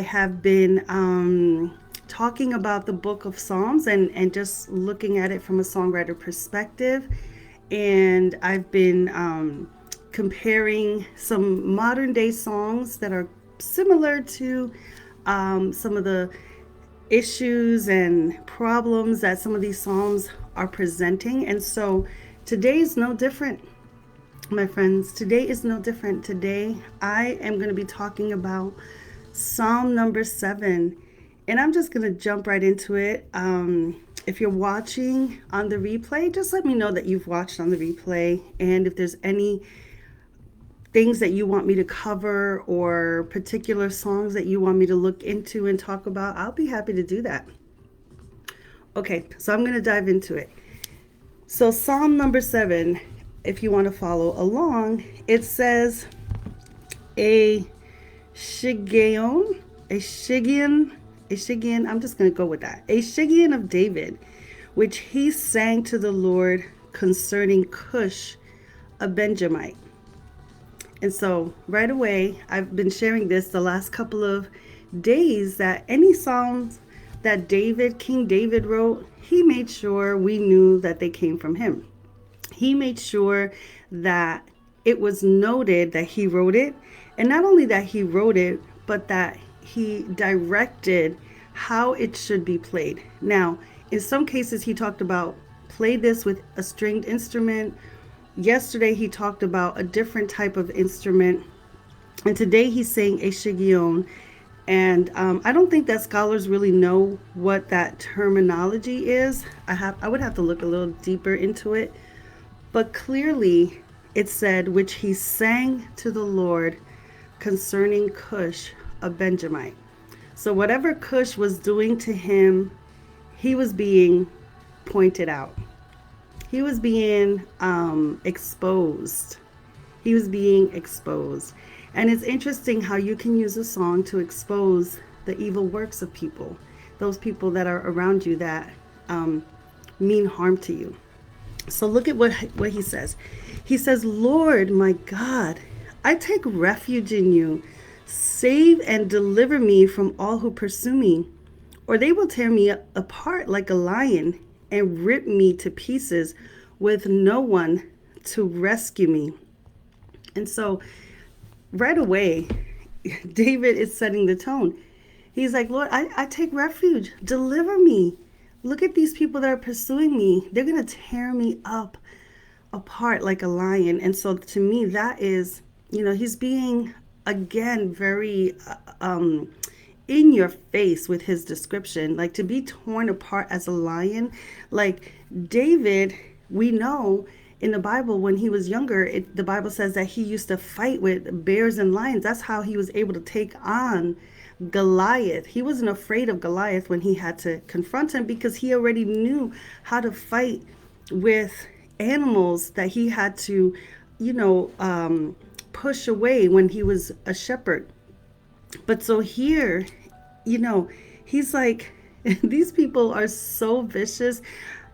I have been talking about the book of Psalms and just looking at it from a songwriter perspective. And I've been comparing some modern day songs that are similar to some of the issues and problems that some of these Psalms are presenting. And so today is no different, my friends. Today is no different. Today I am going to be talking about Psalm number 7. And I'm just going to jump right into it. If you're watching on the replay, just let me know that you've watched on the replay. And if there's any things that you want me to cover or particular songs that you want me to look into and talk about, I'll be happy to do that. Okay, so I'm going to dive into it. So, Psalm number 7, if you want to follow along, it says, a Shigeon, I'm just going to go with that. A Shigeon of David, which he sang to the Lord concerning Cush, a Benjamite. And so right away, I've been sharing this the last couple of days that any Psalms that King David wrote, he made sure we knew that they came from him. He made sure that it was noted that he wrote it. And not only that he wrote it, but that he directed how it should be played. Now, in some cases, he talked about play this with a stringed instrument. Yesterday, he talked about a different type of instrument. And today, he's saying a shigion. And I don't think that scholars really know what that terminology is. I would have to look a little deeper into it. But clearly, it said, which he sang to the Lord concerning Cush, a Benjamite. So whatever Cush was doing to him, he was being pointed out. He was being exposed. He was being exposed. And it's interesting how you can use a song to expose the evil works of people, those people that are around you that mean harm to you. So look at what he says. He says, Lord, my God, I take refuge in you. Save and deliver me from all who pursue me, or they will tear me apart like a lion and rip me to pieces with no one to rescue me. And so right away, David is setting the tone. He's like, Lord, I take refuge. Deliver me. Look at these people that are pursuing me. They're going to tear me apart like a lion. And so to me, that is, he's being, again, very in your face with his description. Like, to be torn apart as a lion. Like, David, we know in the Bible, when he was younger, the Bible says that he used to fight with bears and lions. That's how he was able to take on Goliath. He wasn't afraid of Goliath when he had to confront him because he already knew how to fight with animals that he had to, push away when he was a shepherd. But so here, he's like, these people are so vicious.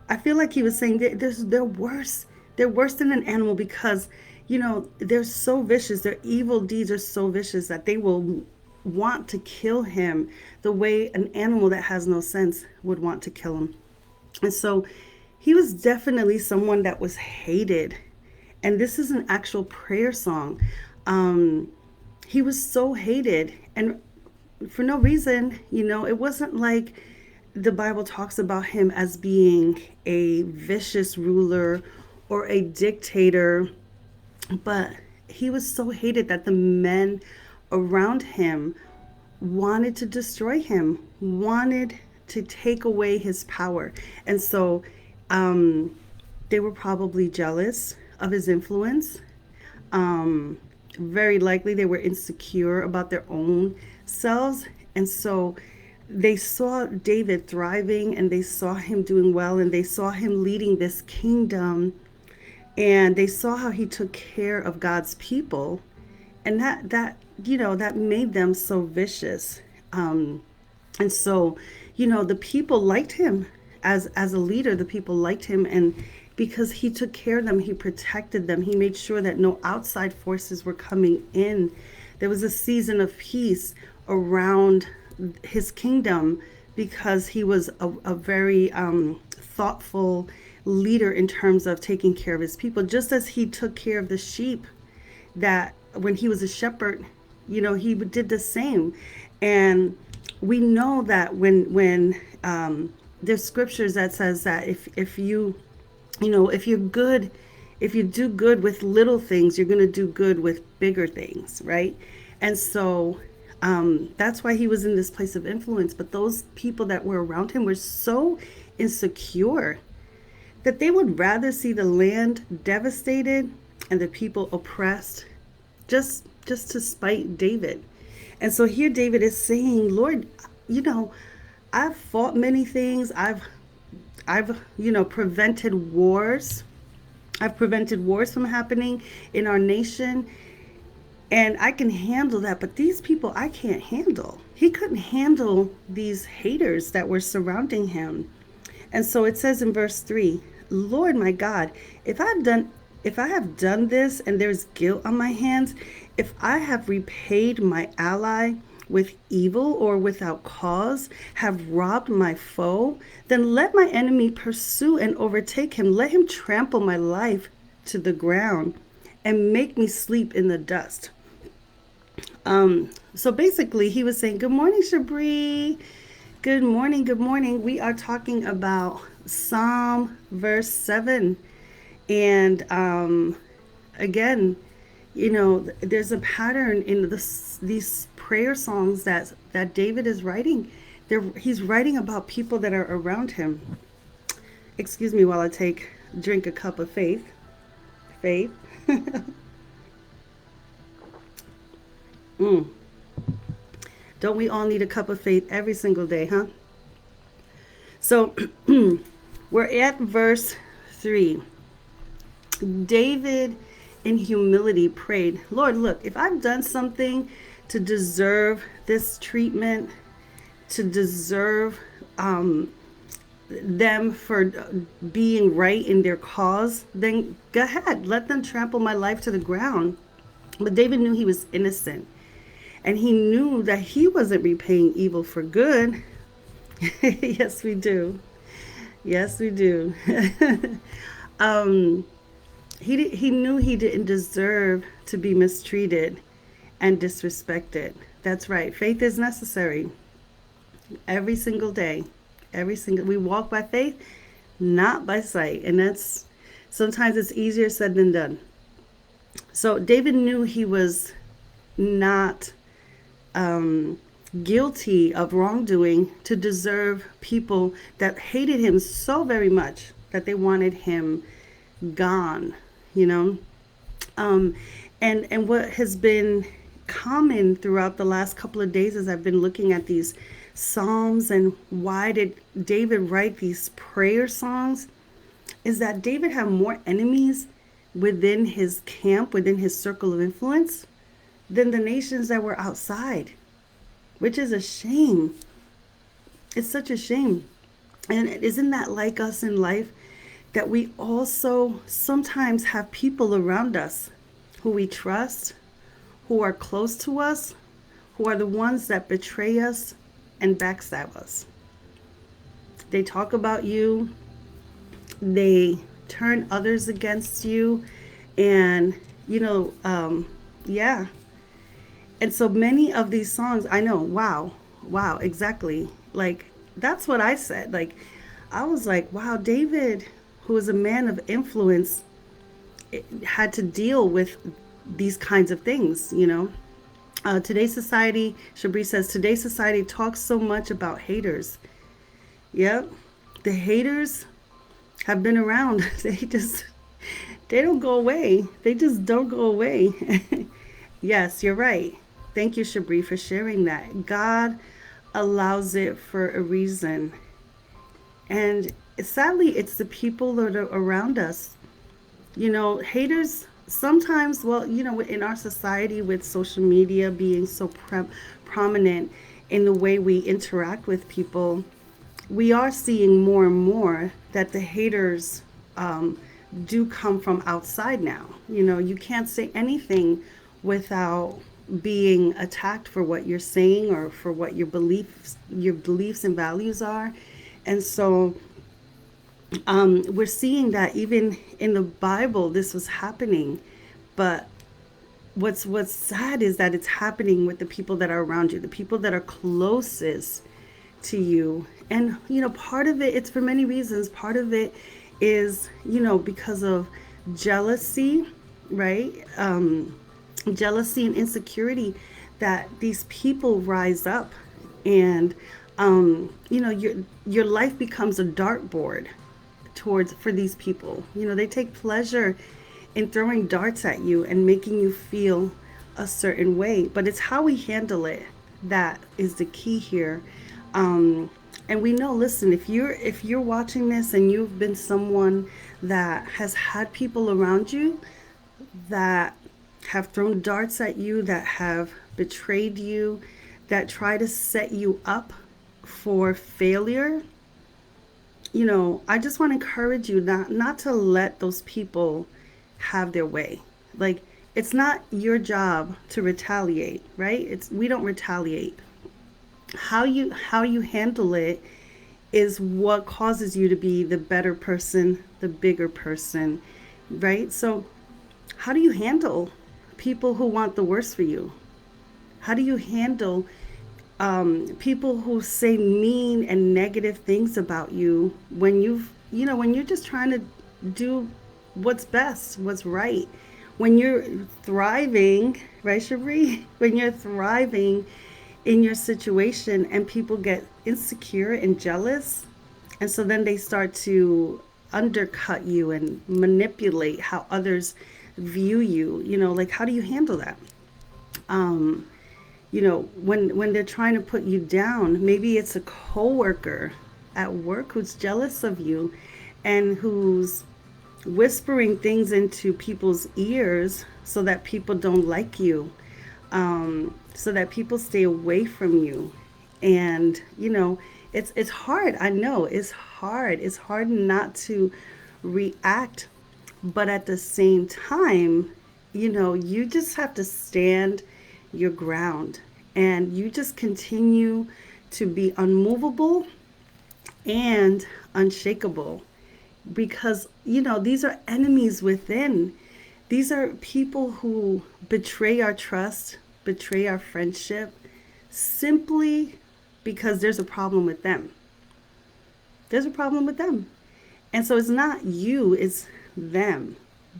I feel like he was saying they're worse. They're worse than an animal because, they're so vicious. Their evil deeds are so vicious that they will want to kill him the way an animal that has no sense would want to kill him. And so he was definitely someone that was hated. And this is an actual prayer song. He was so hated, and for no reason. It wasn't like the Bible talks about him as being a vicious ruler or a dictator, but he was so hated that the men around him wanted to destroy him, wanted to take away his power. And so they were probably jealous of his influence. Very likely they were insecure about their own selves. And so they saw David thriving and they saw him doing well and they saw him leading this kingdom and they saw how he took care of God's people. And that made them so vicious. And so, the people liked him as a leader. The people liked him, and because he took care of them, he protected them. He made sure that no outside forces were coming in. There was a season of peace around his kingdom because he was a very thoughtful leader in terms of taking care of his people, just as he took care of the sheep that when he was a shepherd, he did the same. And we know that when there's scriptures that says that if if you're good, if you do good with little things, you're going to do good with bigger things, right? And so that's why he was in this place of influence. But those people that were around him were so insecure that they would rather see the land devastated and the people oppressed, just to spite David. And so here David is saying, Lord, I've fought many things. I've prevented wars. I've prevented wars from happening in our nation. And I can handle that, but these people I can't handle. He couldn't handle these haters that were surrounding him. And so it says in verse 3, Lord my God, if I have done this and there's guilt on my hands, if I have repaid my ally with evil or without cause, have robbed my foe, then let my enemy pursue and overtake him. Let him trample my life to the ground and make me sleep in the dust. So basically he was saying, good morning, Shabri. Good morning. Good morning. We are talking about Psalm verse 7. And again, there's a pattern in these prayer songs that David is writing. He's writing about people that are around him. Excuse me while I drink a cup of faith. Faith. Don't we all need a cup of faith every single day, huh? So we're at verse 3. David in humility prayed, Lord, look, if I've done something to deserve this treatment, to deserve them for being right in their cause, then go ahead, let them trample my life to the ground. But David knew he was innocent, and he knew that he wasn't repaying evil for good. Yes, we do. Yes, we do. He knew he didn't deserve to be mistreated and disrespected. That's right. Faith is necessary every single day. We walk by faith, not by sight. And sometimes it's easier said than done. So David knew he was not guilty of wrongdoing to deserve people that hated him so very much that they wanted him gone, and what has been common throughout the last couple of days as I've been looking at these Psalms and why did David write these prayer songs, is that David had more enemies within his camp, within his circle of influence, than the nations that were outside, which is a shame. It's such a shame. And isn't that like us in life, that we also sometimes have people around us who we trust, who are close to us, who are the ones that betray us and backstab us. They talk about you, they turn others against you, and yeah. And so many of these songs, I know, wow, exactly. Like, that's what I said. Like, I was like, wow, David, who was a man of influence, had to deal with these kinds of things, Today's society, Shabri says, today's society talks so much about haters. Yep, the haters have been around. They don't go away. They just don't go away. Yes, you're right. Thank you, Shabri, for sharing that. God allows it for a reason. And sadly, it's the people that are around us. Haters sometimes, in our society with social media being so prominent in the way we interact with people, we are seeing more and more that the haters do come from outside now. You can't say anything without being attacked for what you're saying or for what your beliefs and values are. And so we're seeing that even in the Bible, this was happening. But what's sad is that it's happening with the people that are around you, the people that are closest to you. And part of it, it's for many reasons. Part of it is because of jealousy, right? Jealousy and insecurity, that these people rise up, and your life becomes a dartboard towards for these people. They take pleasure in throwing darts at you and making you feel a certain way, but it's how we handle it that is the key here. And we know, listen, if you're watching this and you've been someone that has had people around you that have thrown darts at you, that have betrayed you, that try to set you up for failure, I just want to encourage you not to let those people have their way. Like, it's not your job to retaliate, right? We don't retaliate. How you handle it is what causes you to be the better person, the bigger person, right? So how do you handle people who want the worst for you? How do you handle people who say mean and negative things about you when when you're just trying to do what's best, what's right? When you're thriving, right, Shabri? When you're thriving in your situation and people get insecure and jealous, and so then they start to undercut you and manipulate how others view you, like, how do you handle that? When they're trying to put you down, maybe it's a coworker at work who's jealous of you and who's whispering things into people's ears so that people don't like you, so that people stay away from you. And it's hard. I know it's hard. It's hard not to react, but at the same time, you just have to stand your ground, and you just continue to be unmovable and unshakable, because these are enemies within. These are people who betray our trust, betray our friendship, simply because there's a problem with them. There's a problem with them. And so it's not you, it's them.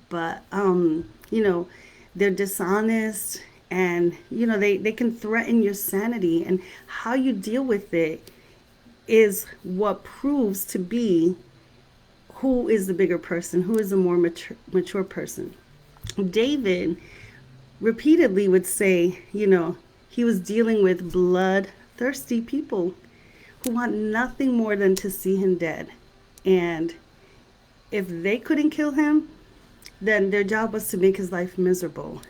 But they're dishonest, and they can threaten your sanity, and how you deal with it is what proves to be who is the bigger person, who is the more mature person. David repeatedly would say, he was dealing with bloodthirsty people who want nothing more than to see him dead. And if they couldn't kill him, then their job was to make his life miserable,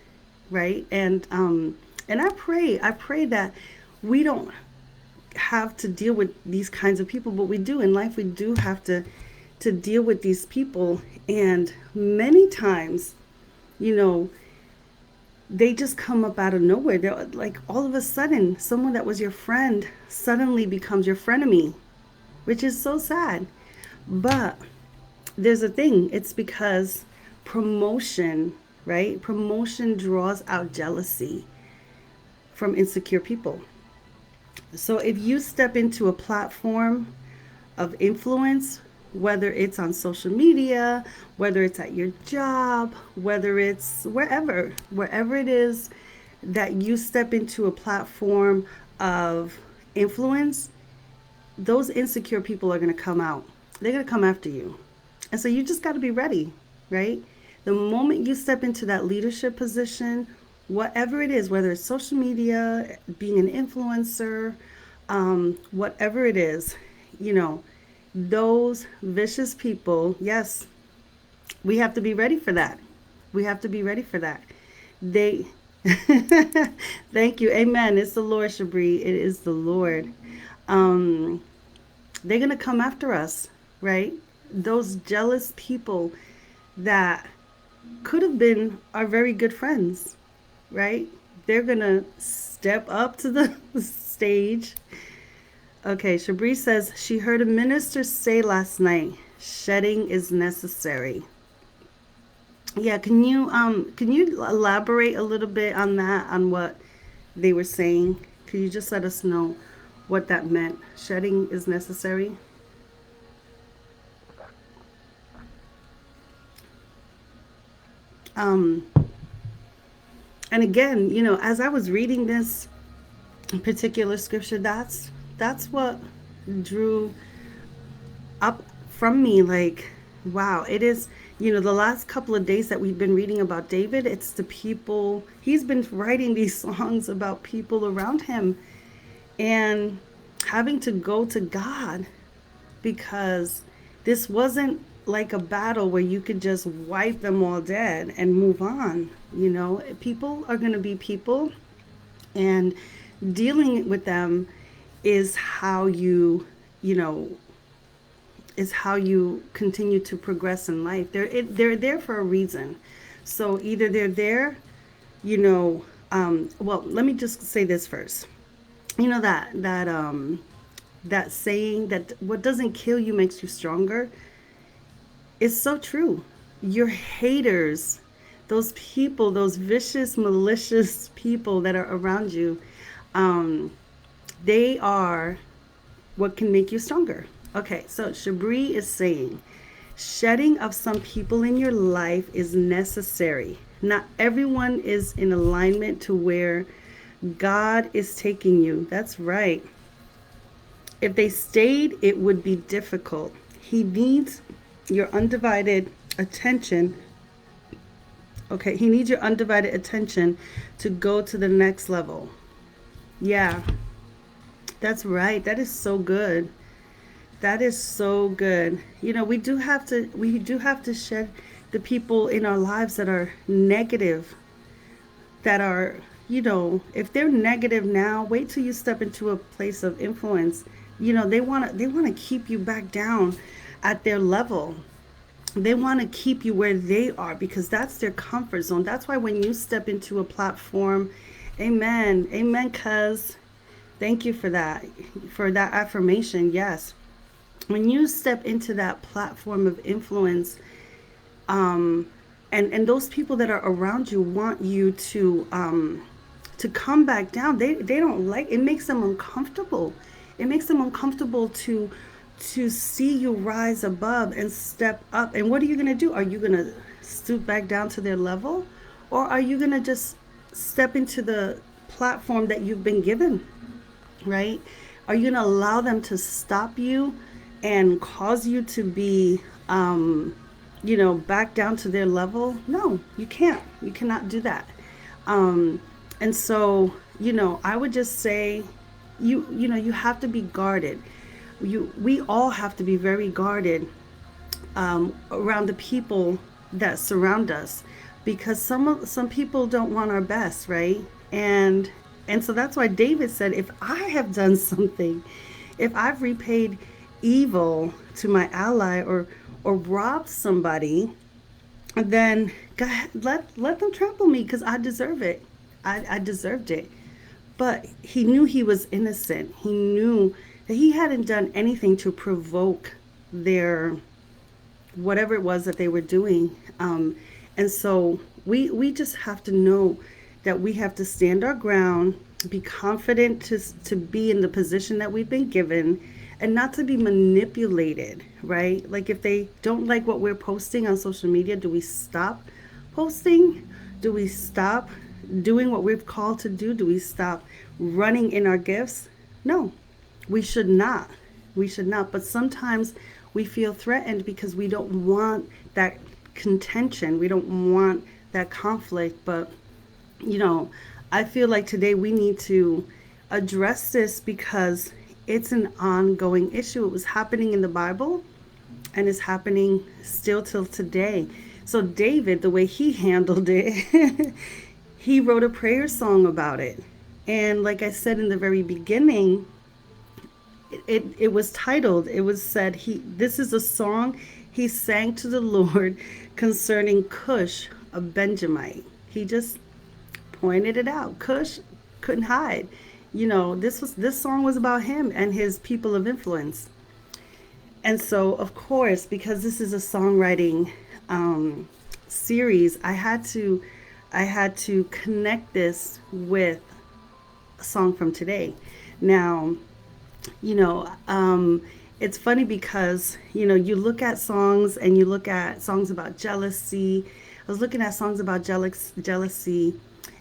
right? And I pray that we don't have to deal with these kinds of people, but we do in life. We do have to deal with these people, and many times, they just come up out of nowhere. They're like, all of a sudden, someone that was your friend suddenly becomes your frenemy, which is so sad. But there's a thing. It's because promotion, right? Promotion draws out jealousy from insecure people. So if you step into a platform of influence, whether it's on social media, whether it's at your job, whether it's wherever it is that you step into a platform of influence, those insecure people are going to come out. They're going to come after you. And so you just got to be ready, right? The moment you step into that leadership position, whatever it is, whether it's social media, being an influencer, whatever it is, those vicious people, yes, we have to be ready for that. We have to be ready for that. Thank you. Amen. It's the Lord, Shabri. It is the Lord. They're going to come after us, right? Those jealous people that could have been our very good friends, right? they're going to step up to the stage. Okay, Shabri says she heard a minister say last night, shedding is necessary. Yeah, can you elaborate a little bit on that, on what they were saying? Could you just let us know what that meant? Shedding is necessary? Um, and again, as I was reading this particular scripture, that's what drew up from me, like, wow, it is, the last couple of days that we've been reading about David, it's the people, he's been writing these songs about people around him and having to go to God, because this wasn't like a battle where you could just wipe them all dead and move on. People are going to be people, and dealing with them is how you know is how you continue to progress in life. They're there for a reason. So either they're there, well, let me just say this first. That saying that what doesn't kill you makes you stronger is so true. Your haters, those people, those vicious, malicious people that are around you, they are what can make you stronger. Okay, so Shabri is saying, shedding of some people in your life is necessary. Not everyone is in alignment to where God is taking you. That's right. If they stayed, it would be difficult. He needs your undivided attention. Okay, he needs your undivided attention to go to the next level. Yeah, that's right. That is so good. That is so good. We do have to shed the people in our lives that are negative, that are, if they're negative now, wait till you step into a place of influence. They want to keep you back down at their level. They want to keep you where they are because that's their comfort zone. That's why when you step into a platform, amen, amen, cuz thank you for that affirmation. Yes. When you step into that platform of influence, and those people that are around you want you to come back down. They don't like it. Makes them uncomfortable. It makes them uncomfortable to see you rise above and step up. And what are you going to do? Are you going to stoop back down to their level, or are you going to just step into the platform that you've been given? Right? Are you going to allow them to stop you and cause you to be back down to their level? No, you can't. You cannot do that. And so, I would just say, you have to be guarded. We all have to be very guarded around the people that surround us, because some people don't want our best, right? And so that's why David said, if I have done something, if I've repaid evil to my ally or robbed somebody, then God, let them trample me, because I deserve it. I deserved it. But he knew he was innocent. He knew that he hadn't done anything to provoke their whatever it was that they were doing. And so we just have to know that we have to stand our ground, be confident to be in the position that we've been given, and not to be manipulated, right? Like if they don't like what we're posting on social media, do we stop posting? Do we stop doing what we've called to do? Do we stop running in our gifts? No, we should not. We should not. But sometimes we feel threatened because we don't want that contention. We don't want that conflict. But, I feel like today we need to address this because it's an ongoing issue. It was happening in the Bible and it's happening still till today. So David, the way he handled it, he wrote a prayer song about it. And like I said in the very beginning, it was titled, it was said, this is a song he sang to the Lord concerning Cush, a Benjamite. He just pointed it out. Kush couldn't hide. This song was about him and his people of influence. And so, of course, because this is a songwriting series, I had to connect this with a song from today. Now, you know, it's funny because, you look at songs and you look at songs about jealousy. I was looking at songs about jealousy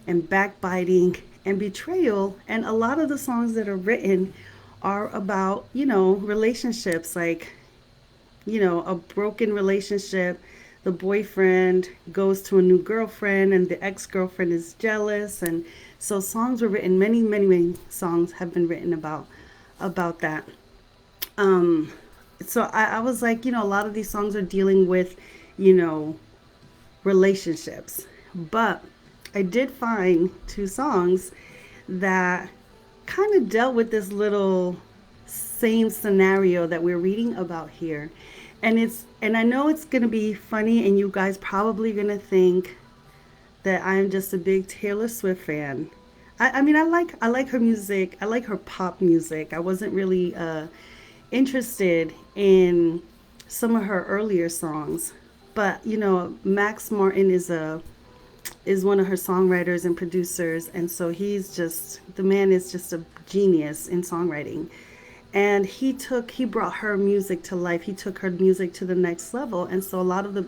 and backbiting and betrayal. And a lot of the songs that are written are about, relationships, like, a broken relationship. The boyfriend goes to a new girlfriend and the ex-girlfriend is jealous. And so songs were written, many, many, many songs have been written about that. So I was like, a lot of these songs are dealing with, relationships. But I did find two songs that kind of dealt with this little same scenario that we're reading about here. And I know it's going to be funny and you guys probably going to think that I'm just a big Taylor Swift fan. I mean, I like her music. I like her pop music. I wasn't really interested in some of her earlier songs, but Max Martin is one of her songwriters and producers, and so the man is just a genius in songwriting. And he brought her music to life. He took her music to the next level, and so a lot of the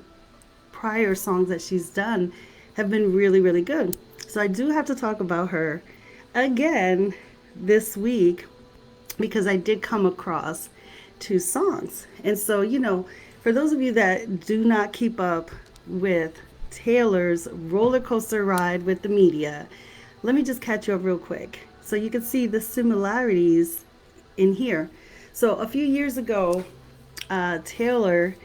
prior songs that she's done have been really, really good. So I do have to talk about her again this week because I did come across two songs. And so, for those of you that do not keep up with Taylor's roller coaster ride with the media, let me just catch you up real quick so you can see the similarities in here. So a few years ago, Taylor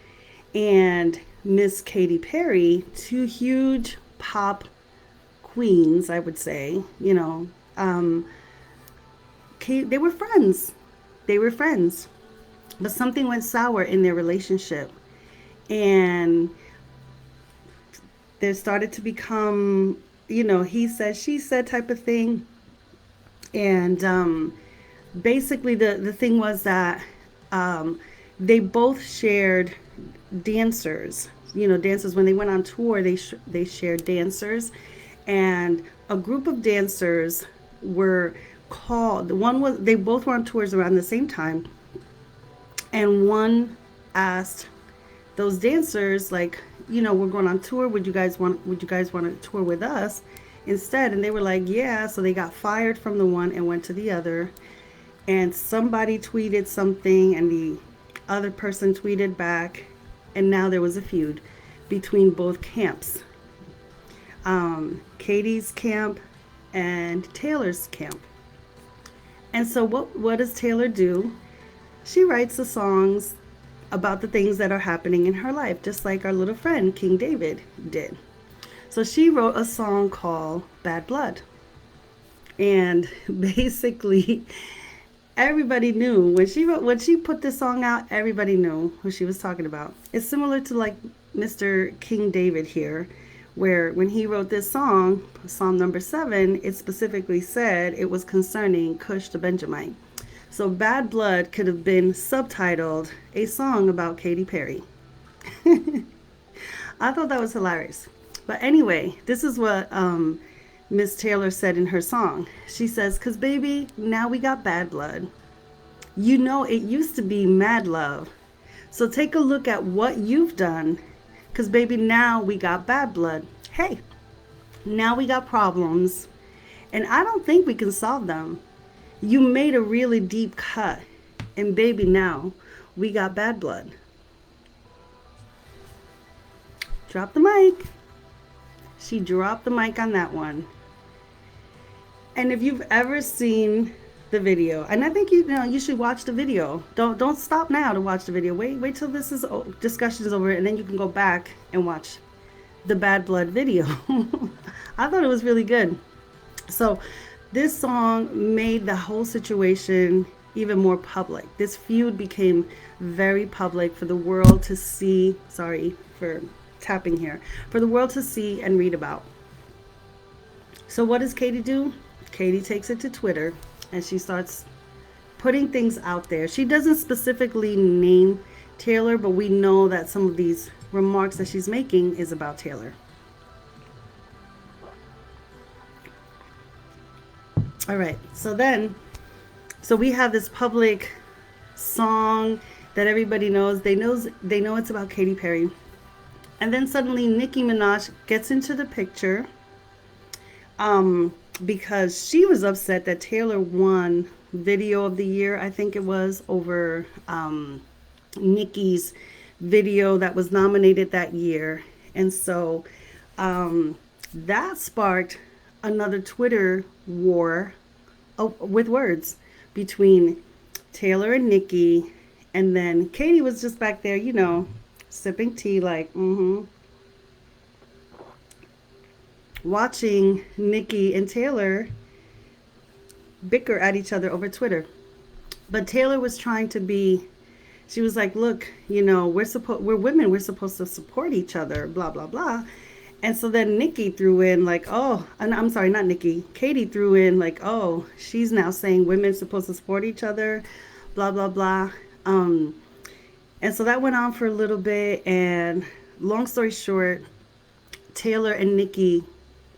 and Miss Katy Perry, two huge pop queens, I would say, they were friends. But something went sour in their relationship. And there started to become, he said, she said type of thing. And basically the thing was that they both shared dancers. Dancers, when they went on tour, they shared dancers. And a group of dancers were called, they both were on tours around the same time. And one asked those dancers, like, we're going on tour. Would you guys want to tour with us instead? And they were like, yeah. So they got fired from the one and went to the other. And somebody tweeted something and the other person tweeted back. And now there was a feud between both camps. Katie's camp and Taylor's camp. And so what does Taylor do? She writes the songs about the things that are happening in her life, just like our little friend King David did. So she wrote a song called Bad Blood. And basically everybody knew when she put this song out, everybody knew who she was talking about. It's similar to like Mr. King David here, where when he wrote this song, Psalm number 7, it specifically said it was concerning Cush the Benjamite. So Bad Blood could have been subtitled a song about Katy Perry. I thought that was hilarious. But anyway, this is what Miss Taylor said in her song. She says, "'Cause baby, now we got bad blood. It used to be mad love. So take a look at what you've done. 'Cause baby, now we got bad blood. Hey, now we got problems. And I don't think we can solve them. You made a really deep cut. And baby, now we got bad blood." Drop the mic. She dropped the mic on that one. And if you've ever seen the video, and I think you should watch the video. Don't stop now to watch the video. Wait till discussion is over, and then you can go back and watch the Bad Blood video. I thought it was really good. So this song made the whole situation even more public. This feud became very public for the world to see. Sorry for tapping here. For the world to see and read about. So what does Katie do? Katie takes it to Twitter and she starts putting things out there. She doesn't specifically name Taylor, but we know that some of these remarks that she's making is about Taylor. All right, so we have this public song that everybody knows. They know it's about Katy Perry. And then suddenly Nicki Minaj gets into the picture because she was upset that Taylor won Video of the Year, I think it was, over Nicki's video that was nominated that year. And so that sparked another Twitter war with words between Taylor and Nicki. And then Katie was just back there, sipping tea like, watching Nicki and Taylor bicker at each other over Twitter. But Taylor was trying to be, she was like, look, we're women, we're supposed to support each other, blah, blah, blah. And so then Nicki threw in like, oh, I'm sorry, not Nicki. Katie threw in like, oh, she's now saying women's supposed to support each other, blah, blah, blah. And so that went on for a little bit. And long story short, Taylor and Nicki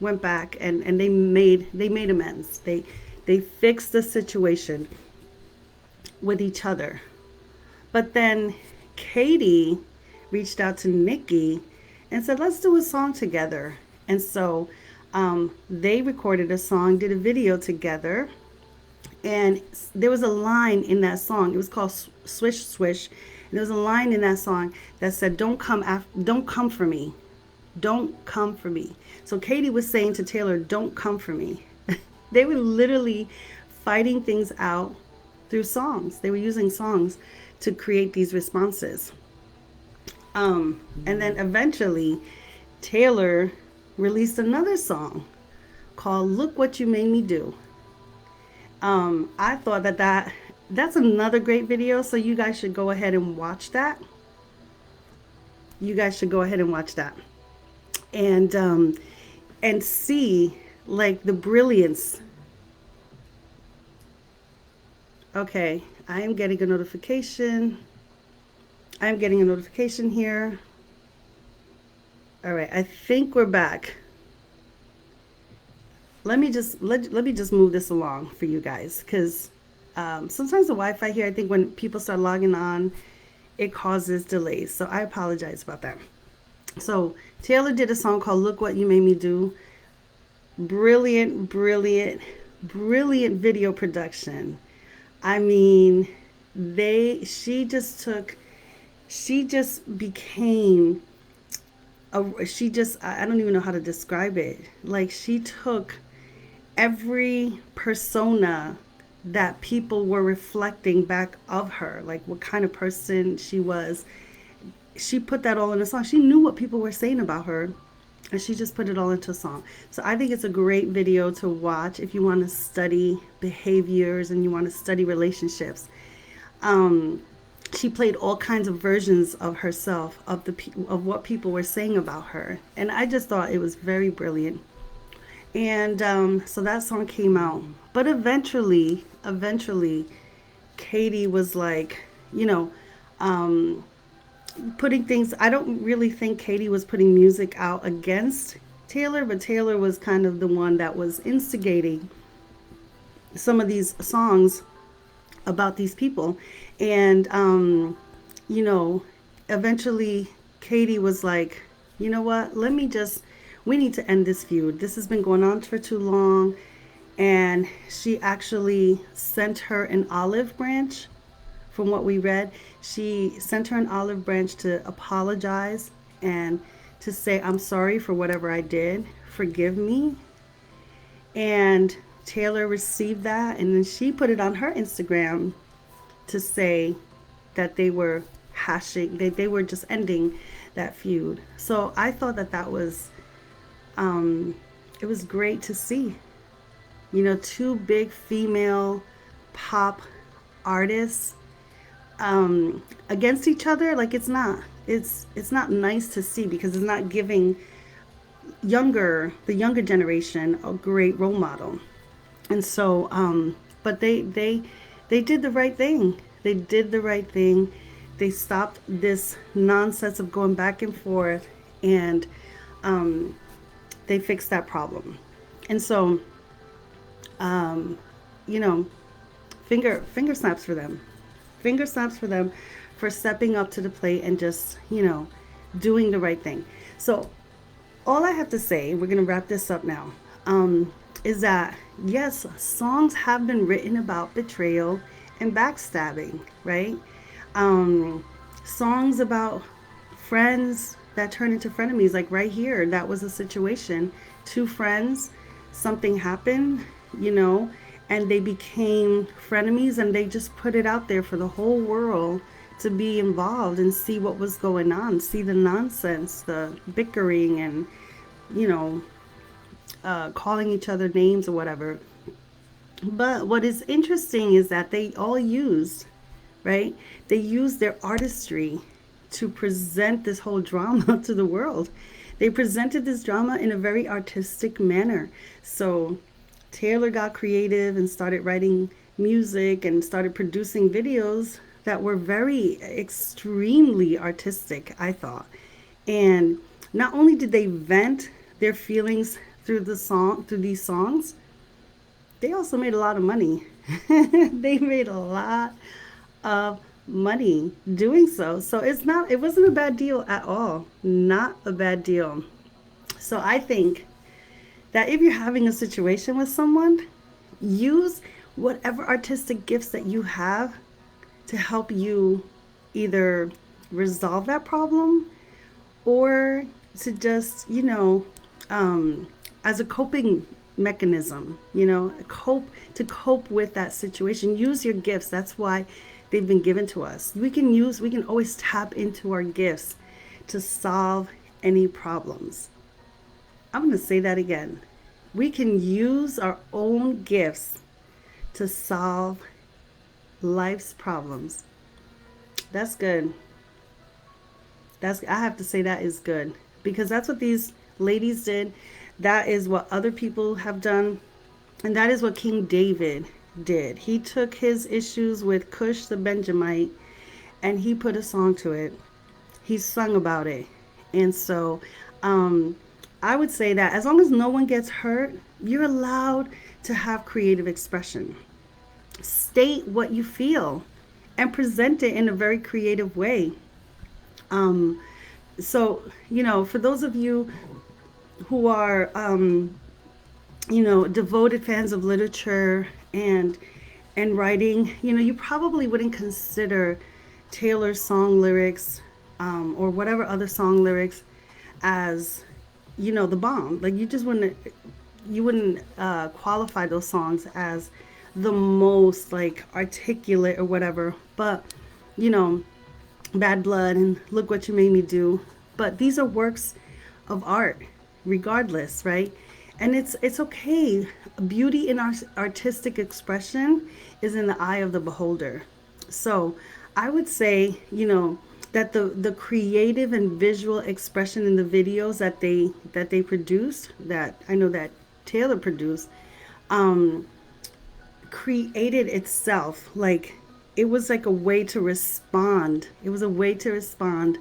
went back and they made amends. They fixed the situation with each other. But then Katie reached out to Nicki and said, let's do a song together. And so they recorded a song, did a video together. And there was a line in that song. It was called Swish Swish. And there was a line in that song that said, don't come for me. Don't come for me. So Katie was saying to Taylor, don't come for me. They were literally fighting things out through songs. They were using songs to create these responses. And then eventually Taylor released another song called Look What You Made Me Do. I thought that's another great video, so you guys should go ahead and watch that. And see like the brilliance. Okay, I am getting a notification. Here. All right, I think we're back. Let me just move this along for you guys, because sometimes the Wi-Fi here, I think when people start logging on, it causes delays. So I apologize about that. So Taylor did a song called Look What You Made Me Do. Brilliant video production. I mean, she just became I don't even know how to describe it. Like, she took every persona that people were reflecting back of her, like what kind of person she was. She put that all in a song. She knew what people were saying about her, and she just put it all into a song. So I think it's a great video to watch if you want to study behaviors and you want to study relationships. She played all kinds of versions of herself, of what people were saying about her, and I just thought it was very brilliant. And so that song came out, but eventually Katie was like, putting things. I don't really think Katie was putting music out against Taylor, but Taylor was kind of the one that was instigating some of these songs about these people. And eventually Katie was like, you know what, we need to end this feud. This has been going on for too long. And she actually sent her an olive branch. From what we read, she sent her an olive branch to apologize and to say, I'm sorry for whatever I did, forgive me. And Taylor received that, and then she put it on her Instagram to say that they were they were just ending that feud. So I thought that was it was great to see, two big female pop artists against each other. Like, it's not nice to see, because it's not giving the younger generation a great role model. And so, but they did the right thing. They did the right thing. They stopped this nonsense of going back and forth, and um, they fixed that problem. And so, you know, finger snaps for them. Finger snaps for them for stepping up to the plate and just, doing the right thing. So all I have to say, we're going to wrap this up now, is that yes, songs have been written about betrayal and backstabbing, right? Songs about friends that turn into frenemies, like right here, that was a situation. Two friends, something happened, and they became frenemies, and they just put it out there for the whole world to be involved and see what was going on, see the nonsense, the bickering, and you know, calling each other names or whatever. But what is interesting is that they all used, right? They used their artistry to present this whole drama to the world. They presented this drama in a very artistic manner. So Taylor got creative and started writing music and started producing videos that were very extremely artistic, I thought. And not only did they vent their feelings through these songs, they also made a lot of money. They made a lot of money doing so. So it wasn't a bad deal at all. Not a bad deal. So I think that if you're having a situation with someone, use whatever artistic gifts that you have to help you either resolve that problem or to just, as a coping mechanism, cope with that situation. Use your gifts. That's why they've been given to us. We can always tap into our gifts to solve any problems. I'm going to say that again. We can use our own gifts to solve life's problems. That's good. I have to say that is good, because that's what these ladies did. That is what other people have done. And that is what King David did. He took his issues with Cush the Benjamite and he put a song to it. He sung about it. And so I would say that as long as no one gets hurt, you're allowed to have creative expression. State what you feel and present it in a very creative way. So, for those of you who are, devoted fans of literature and writing, you probably wouldn't consider Taylor's song lyrics or whatever other song lyrics as, the bomb. Like you wouldn't qualify those songs as the most like articulate or whatever. But, Bad Blood and Look What You Made Me Do. But these are works of art regardless, right? And it's okay. Beauty in our artistic expression is in the eye of the beholder. So I would say, that the creative and visual expression in the videos that they produced, that I know that Taylor produced, created itself. Like it was like a way to respond. It was a way to respond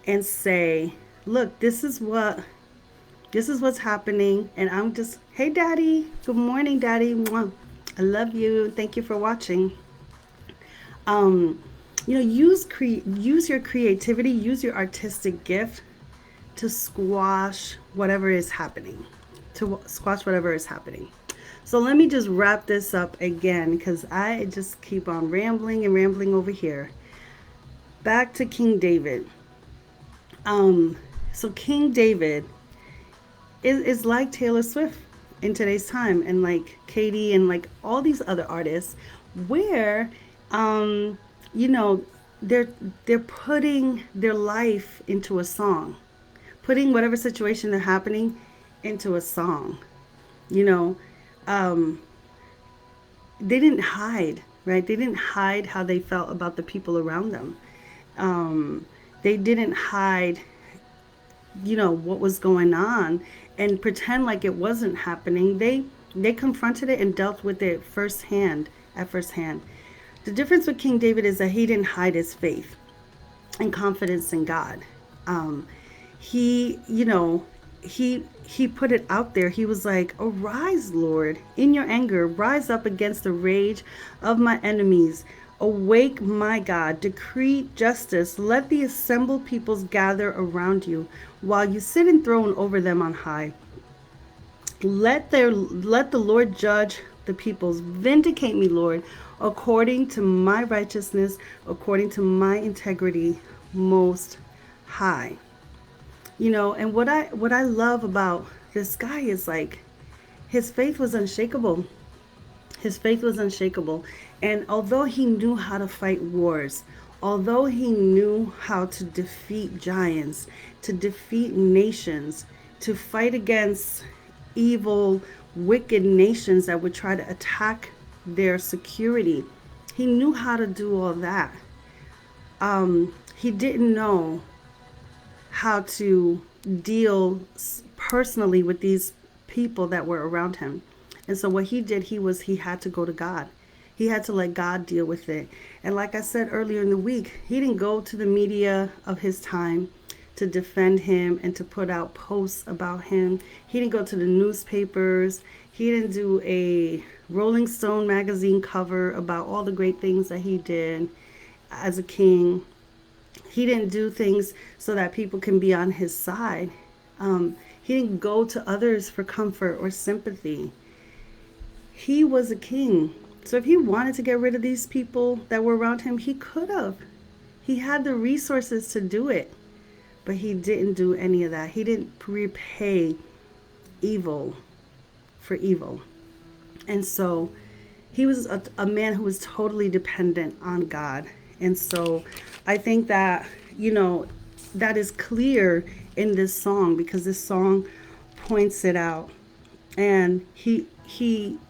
and say, look, this is what's happening. And I'm just, hey, Daddy. Good morning, Daddy. Mwah. I love you. Thank you for watching. Use your creativity, use your artistic gift to squash whatever is happening. So let me just wrap this up again, because I just keep on rambling and rambling over here. Back to King David. So King David is like Taylor Swift in today's time, and like Katie and like all these other artists, where they're putting their life into a song, putting whatever situation they're happening into a song. They didn't hide, right? They didn't hide how they felt about the people around them. They didn't hide what was going on and pretend like it wasn't happening. They confronted it and dealt with it at first hand. The difference with King David is that he didn't hide his faith and confidence in God. Um, he, he put it out there. He was like, "Arise, Lord, in your anger, rise up against the rage of my enemies. Awake, my God, decree justice. Let the assembled peoples gather around you, while you sit enthroned over them on high. Let the Lord judge the peoples. Vindicate me, Lord, according to my righteousness, according to my integrity, most high." And what I love about this guy is like his faith was unshakable. His faith was unshakable. And although he knew how to fight wars, although he knew how to defeat giants, to defeat nations, to fight against evil, wicked nations that would try to attack their security, he knew how to do all that. He didn't know how to deal personally with these people that were around him. And so what he did, he had to go to God. He had to let God deal with it. And like I said earlier in the week, he didn't go to the media of his time to defend him and to put out posts about him. He didn't go to the newspapers. He didn't do a Rolling Stone magazine cover about all the great things that he did as a king. He didn't do things so that people can be on his side. He didn't go to others for comfort or sympathy. He was a king. So if he wanted to get rid of these people that were around him, he could have. He had the resources to do it. But he didn't do any of that. He didn't repay evil for evil. And so he was a man who was totally dependent on God. And so I think that, that is clear in this song, because this song points it out. And he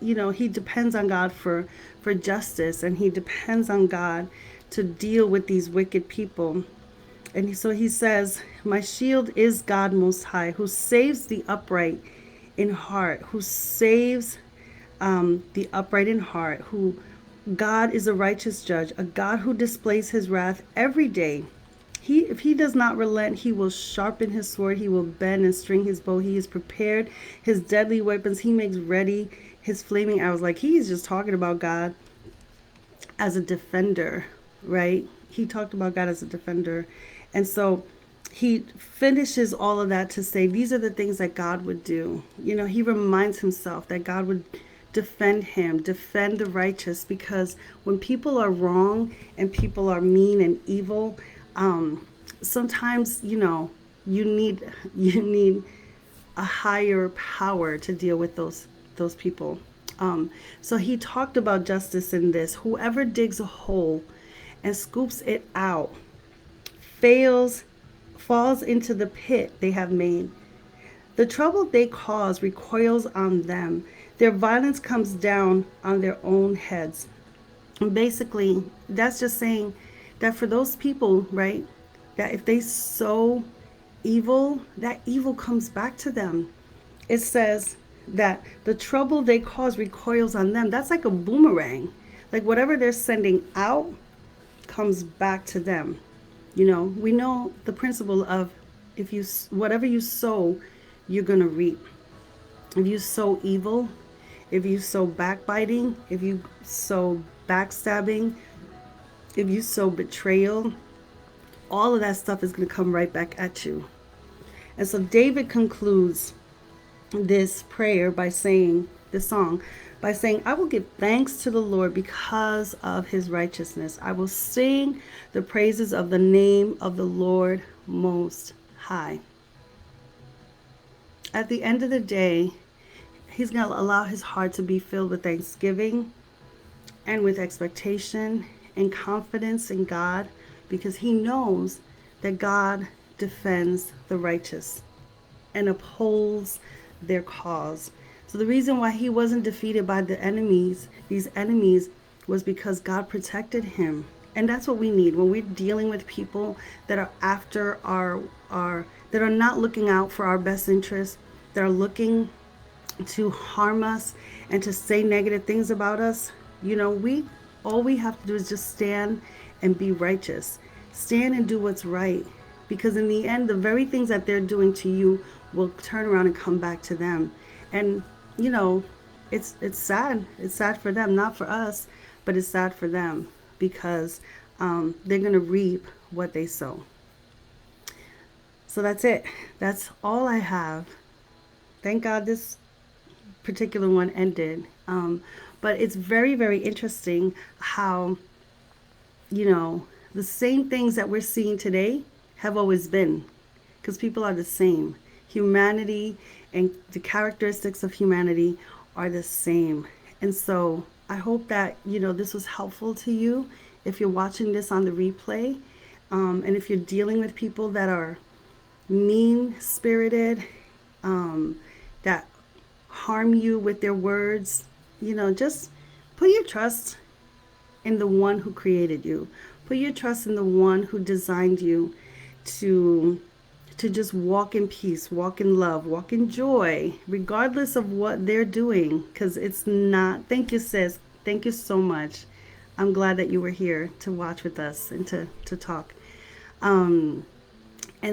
depends on God for justice, and he depends on God to deal with these wicked people. And so he says, "My shield is God Most High, who saves the upright in heart, who saves the upright in heart, who God is a righteous judge, a God who displays his wrath every day. If he does not relent, he will sharpen his sword, he will bend and string his bow. He has prepared his deadly weapons, he makes ready his flaming arrows." Like, he's just talking about God as a defender, right? He talked about God as a defender. And so he finishes all of that to say, these are the things that God would do. He reminds himself that God would defend him, defend the righteous, because when people are wrong and people are mean and evil, sometimes, you need a higher power to deal with those people. So he talked about justice in this. Whoever digs a hole and scoops it out falls into the pit they have made. The trouble they cause recoils on them. Their violence comes down on their own heads. And basically, that's just saying that for those people, right, that if they sow evil, that evil comes back to them. It says that the trouble they cause recoils on them. That's like a boomerang. Like, whatever they're sending out comes back to them. We know the principle of whatever you sow, you're going to reap. If you sow evil, if you sow backbiting, if you sow backstabbing, if you sow betrayal, all of that stuff is going to come right back at you. And so David concludes this prayer by saying, "I will give thanks to the Lord because of his righteousness. I will sing the praises of the name of the Lord Most High." At the end of the day, he's going to allow his heart to be filled with thanksgiving and with expectation and confidence in God, because he knows that God defends the righteous and upholds their cause. So the reason why he wasn't defeated by these enemies, was because God protected him. And that's what we need when we're dealing with people that are after our that are not looking out for our best interests, that are looking to harm us and to say negative things about us. We all we have to do is just stand and be righteous. Stand and do what's right. Because in the end, the very things that they're doing to you will turn around and come back to them. And you know, it's sad. It's sad for them, not for us, but it's sad for them because they're gonna reap what they sow. So that's it. That's all I have. Thank God this particular one ended. But it's very, very interesting how, the same things that we're seeing today have always been, because people are the same. Humanity and the characteristics of humanity are the same. And so I hope that, this was helpful to you if you're watching this on the replay. And if you're dealing with people that are mean spirited, that harm you with their words, just put your trust in the one who created you. Put your trust in the one who designed you to just walk in peace, walk in love, walk in joy, regardless of what they're doing. Because it's not, thank you, sis. Thank you so much. I'm glad that you were here to watch with us and to talk. And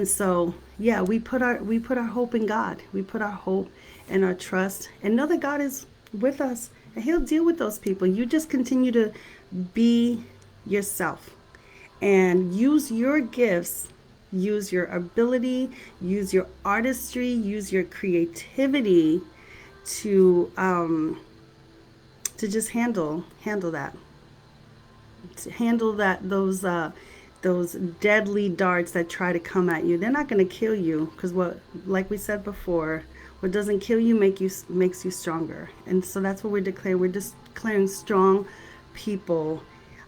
so, yeah, we put our hope in God. We put our hope and our trust and know that God is with us and he'll deal with those people. You just continue to be yourself and use your gifts, use your ability, use your artistry, use your creativity to just handle that. To handle those deadly darts that try to come at you. They're not going to kill you because like we said before, what doesn't kill you makes you stronger. And so that's what we're declaring. We're just declaring strong people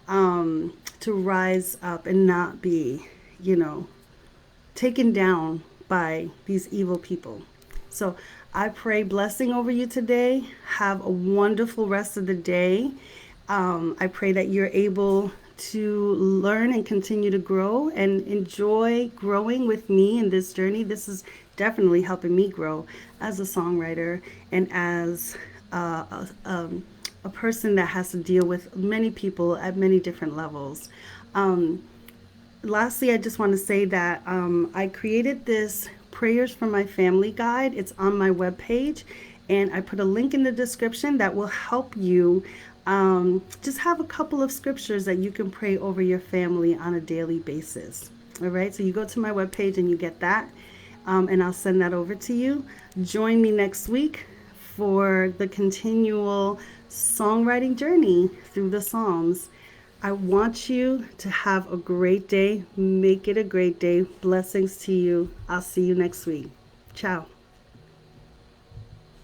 to rise up and not be, taken down by these evil people. So I pray blessing over you today. Have a wonderful rest of the day. I pray that you're able to learn and continue to grow and enjoy growing with me in this journey. This is definitely helping me grow as a songwriter and as a person that has to deal with many people at many different levels. Lastly, I just want to say that I created this Prayers for My Family guide. It's on my webpage, and I put a link in the description that will help you just have a couple of scriptures that you can pray over your family on a daily basis. All right, so you go to my webpage and you get that, and I'll send that over to you. Join me next week for the continual songwriting journey through the Psalms. I want you to have a great day. Make it a great day. Blessings to you. I'll see you next week. Ciao.